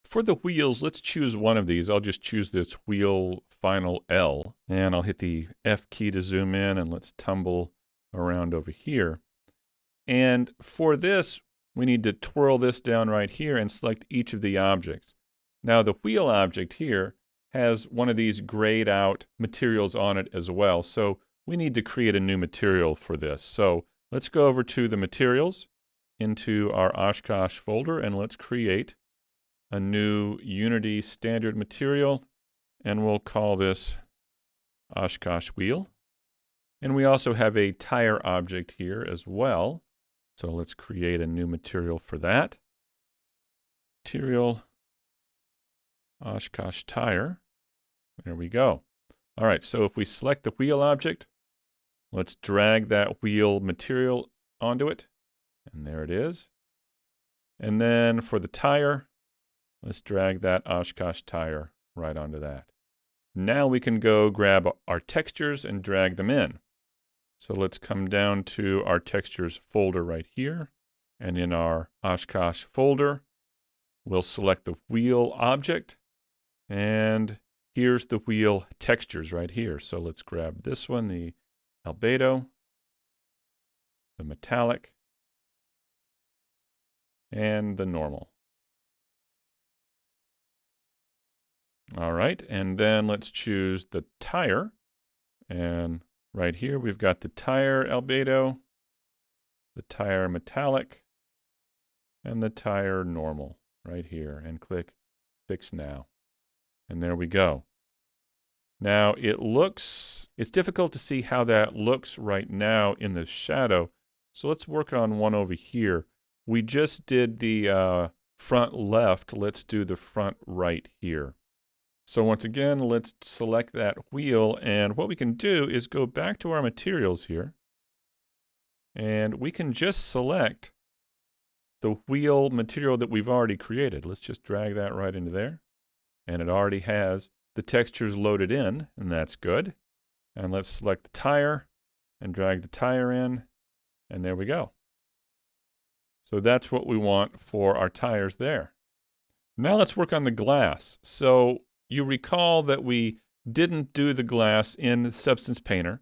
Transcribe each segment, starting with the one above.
For the wheels, let's choose one of these. I'll just choose this wheel final L, and I'll hit the F key to zoom in, and let's tumble around over here. And for this, we need to twirl this down right here and select each of the objects. Now the wheel object here has one of these grayed out materials on it as well. So we need to create a new material for this. So let's go over to the materials into our Oshkosh folder, and let's create a new Unity standard material, and we'll call this Oshkosh wheel. And we also have a tire object here as well. So let's create a new material for that. Material Oshkosh tire. There we go. All right, so if we select the wheel object, let's drag that wheel material onto it. And there it is. And then for the tire, let's drag that Oshkosh tire right onto that. Now we can go grab our textures and drag them in. So let's come down to our textures folder right here. And in our Oshkosh folder, we'll select the wheel object. And here's the wheel textures right here. So let's grab this one, the albedo, the metallic, and the normal. All right, and then let's choose the tire. And right here, we've got the tire albedo, the tire metallic, and the tire normal right here. And click Fix Now. And there we go. Now it's difficult to see how that looks right now in the shadow. So let's work on one over here. We just did the front left. Let's do the front right here. So once again, let's select that wheel, and what we can do is go back to our materials here, and we can just select the wheel material that we've already created. Let's just drag that right into there, and it already has the textures loaded in, and that's good. And let's select the tire and drag the tire in, and there we go. So that's what we want for our tires there. Now let's work on the glass. So you recall that we didn't do the glass in Substance Painter,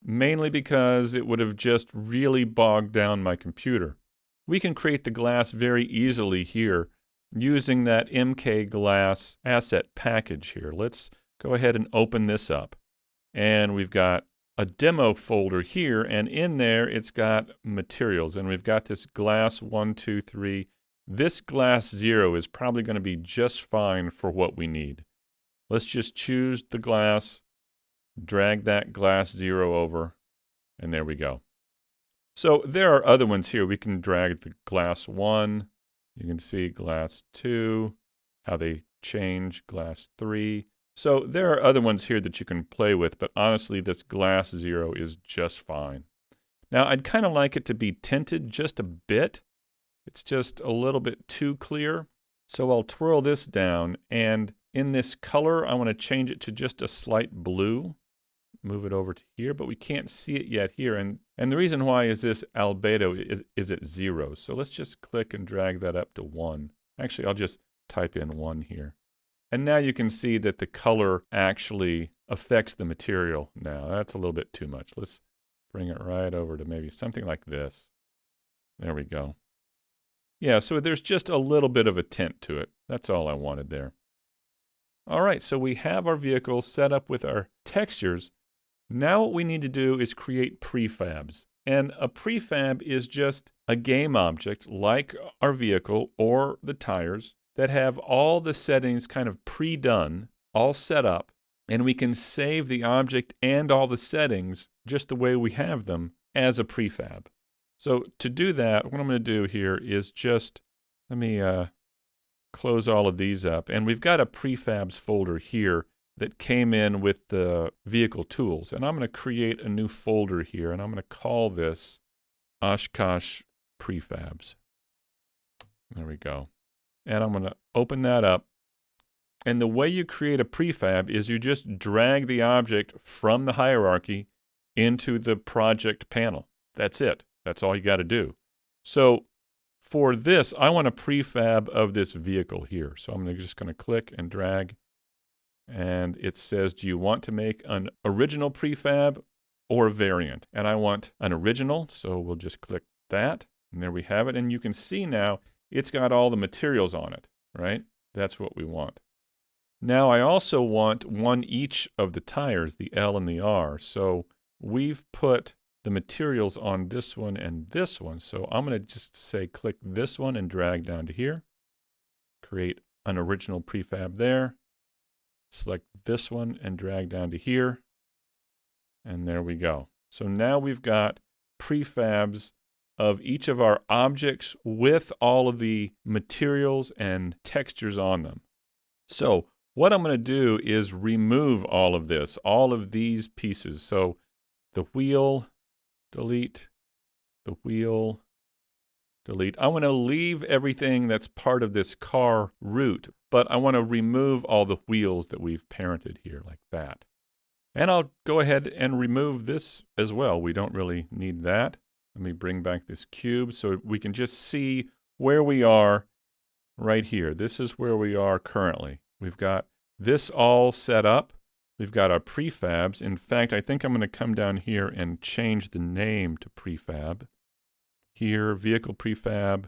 mainly because it would have just really bogged down my computer. We can create the glass very easily here using that MK Glass asset package here. Let's go ahead and open this up. And we've got a demo folder here, and in there it's got materials, and we've got this glass 1, 2, 3. This glass 0 is probably going to be just fine for what we need. Let's just choose the glass, drag that glass 0 over, and there we go. So there are other ones here. We can drag the glass 1. You can see glass 2, how they change, glass 3. So there are other ones here that you can play with, but honestly, this glass 0 is just fine. Now, I'd kind of like it to be tinted just a bit. It's just a little bit too clear. So I'll twirl this down, and in this color, I want to change it to just a slight blue. Move it over to here, but we can't see it yet here. And the reason why is this albedo is at 0. So let's just click and drag that up to 1. Actually, I'll just type in 1 here. And now you can see that the color actually affects the material now. That's a little bit too much. Let's bring it right over to maybe something like this. There we go. Yeah, so there's just a little bit of a tint to it. That's all I wanted there. All right, so we have our vehicle set up with our textures. Now what we need to do is create prefabs. And a prefab is just a game object like our vehicle or the tires that have all the settings kind of pre-done, all set up, and we can save the object and all the settings just the way we have them as a prefab. So to do that, what I'm going to do here is just, let me close all of these up. And we've got a prefabs folder here that came in with the vehicle tools. And I'm going to create a new folder here, and I'm going to call this Oshkosh Prefabs. There we go. And I'm going to open that up. And the way you create a prefab is you just drag the object from the hierarchy into the project panel. That's it. That's all you got to do. So for this, I want a prefab of this vehicle here. So I'm just going to click and drag. And it says, do you want to make an original prefab or a variant? And I want an original, so we'll just click that. And there we have it. And you can see now it's got all the materials on it, right? That's what we want. Now I also want one each of the tires, the L and the R. So we've put the materials on this one and this one. So I'm going to just say click this one and drag down to here. Create an original prefab there. Select this one and drag down to here. And there we go. So now we've got prefabs of each of our objects with all of the materials and textures on them. So what I'm going to do is remove all of this, all of these pieces. So the wheel, delete, the wheel, delete. I want to leave everything that's part of this car root, but I want to remove all the wheels that we've parented here like that. And I'll go ahead and remove this as well. We don't really need that. Let me bring back this cube so we can just see where we are right here. This is where we are currently. We've got this all set up. We've got our prefabs. In fact, I think I'm going to come down here and change the name to prefab. Here, vehicle prefab,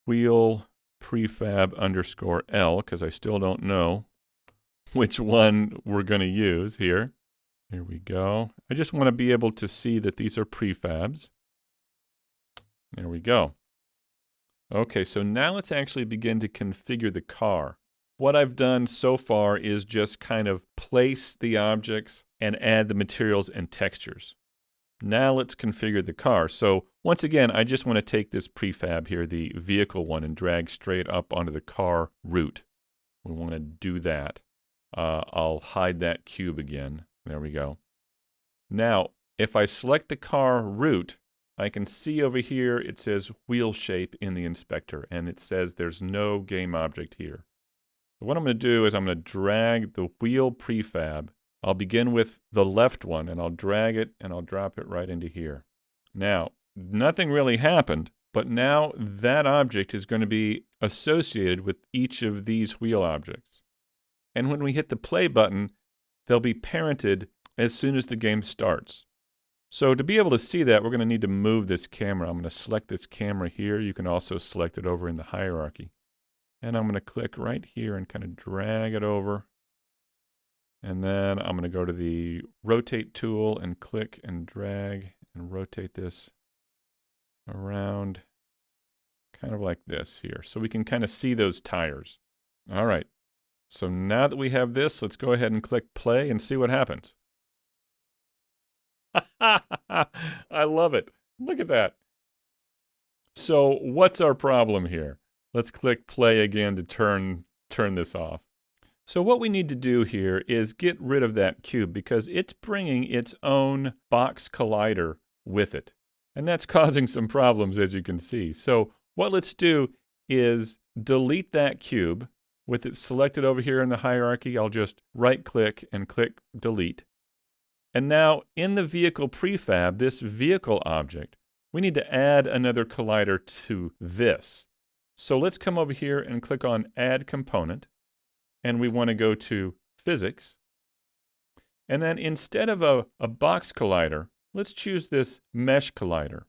wheel prefab underscore L, because I still don't know which one we're going to use here. Here we go. I just want to be able to see that these are prefabs. There we go. Okay, so now let's actually begin to configure the car. What I've done so far is just kind of place the objects and add the materials and textures. Now let's configure the car. So once again, I just want to take this prefab here, the vehicle one, and drag straight up onto the car root. We want to do that. I'll hide that cube again. There we go. Now, if I select the car root, I can see over here it says wheel shape in the inspector, and it says there's no game object here. So what I'm going to do is I'm going to drag the wheel prefab. I'll begin with the left one, and I'll drag it, and I'll drop it right into here. Now, nothing really happened, but now that object is going to be associated with each of these wheel objects. And when we hit the play button, they'll be parented as soon as the game starts. So to be able to see that, we're going to need to move this camera. I'm going to select this camera here. You can also select it over in the hierarchy. And I'm going to click right here and kind of drag it over. And then I'm going to go to the rotate tool and click and drag and rotate this around kind of like this here. So we can kind of see those tires. All right. So now that we have this, let's go ahead and click play and see what happens. I love it. Look at that. So what's our problem here? Let's click play again to turn this off. So what we need to do here is get rid of that cube because it's bringing its own box collider with it. And that's causing some problems, as you can see. So what let's do is delete that cube. With it selected over here in the hierarchy, I'll just right-click and click delete. And now in the vehicle prefab, this vehicle object, we need to add another collider to this. So let's come over here and click on Add Component. And we want to go to Physics. And then instead of a box collider, let's choose this Mesh Collider.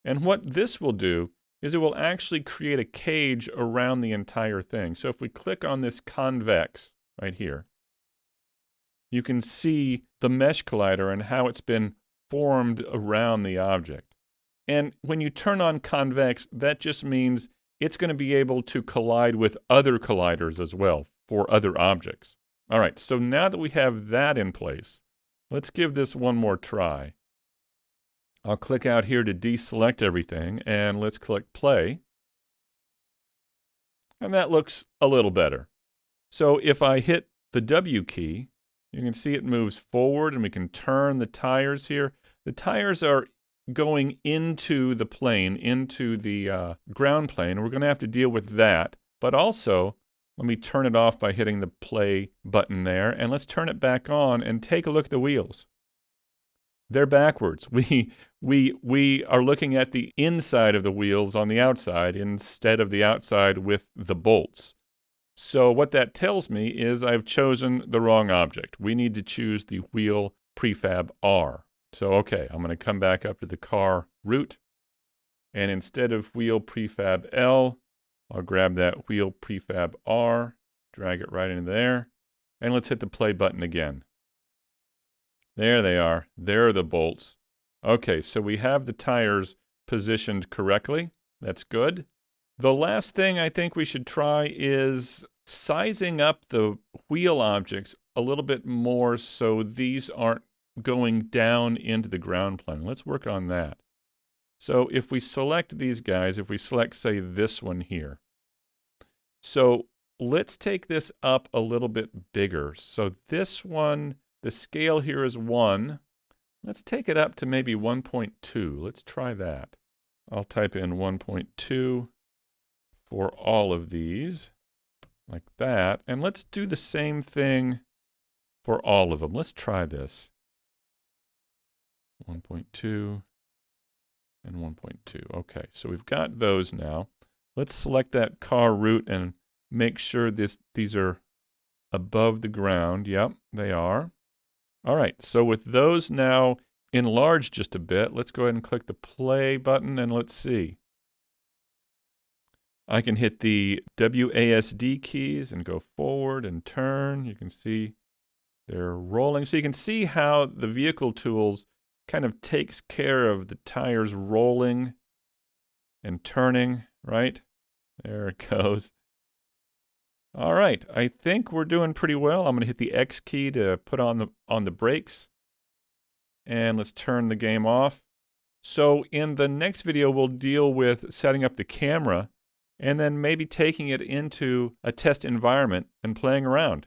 And what this will do is it will actually create a cage around the entire thing. So if we click on this convex right here, you can see the mesh collider and how it's been formed around the object. And when you turn on convex, that just means it's going to be able to collide with other colliders as well for other objects. All right, so now that we have that in place, let's give this one more try. I'll click out here to deselect everything, and let's click play. And that looks a little better. So if I hit the W key, you can see it moves forward, and we can turn the tires here. The tires are going into the plane, into the ground plane. We're going to have to deal with that. But also, let me turn it off by hitting the play button there, and let's turn it back on and take a look at the wheels. They're backwards. We are looking at the inside of the wheels on the outside instead of the outside with the bolts. So what that tells me is I've chosen the wrong object. We need to choose the wheel prefab R. So, okay, I'm going to come back up to the car root, and instead of wheel prefab L, I'll grab that wheel prefab R, drag it right into there, and let's hit the play button again. There they are. There are the bolts. Okay, so we have the tires positioned correctly. That's good. The last thing I think we should try is sizing up the wheel objects a little bit more so these aren't going down into the ground plane. Let's work on that. So if we select these guys, if we select, say, this one here. So let's take this up a little bit bigger. So this one, the scale here is 1. Let's take it up to maybe 1.2. Let's try that. I'll type in 1.2 for all of these, like that. And let's do the same thing for all of them. Let's try this. 1.2 and 1.2. Okay, so we've got those now. Let's select that car root and make sure these are above the ground. Yep, they are. All right, so with those now enlarged just a bit, let's go ahead and click the play button and let's see. I can hit the WASD keys and go forward and turn. You can see they're rolling. So you can see how the vehicle tools kind of takes care of the tires rolling and turning, right? There it goes. All right, I think we're doing pretty well. I'm going to hit the X key to put on the brakes. And let's turn the game off. So in the next video, we'll deal with setting up the camera and then maybe taking it into a test environment and playing around.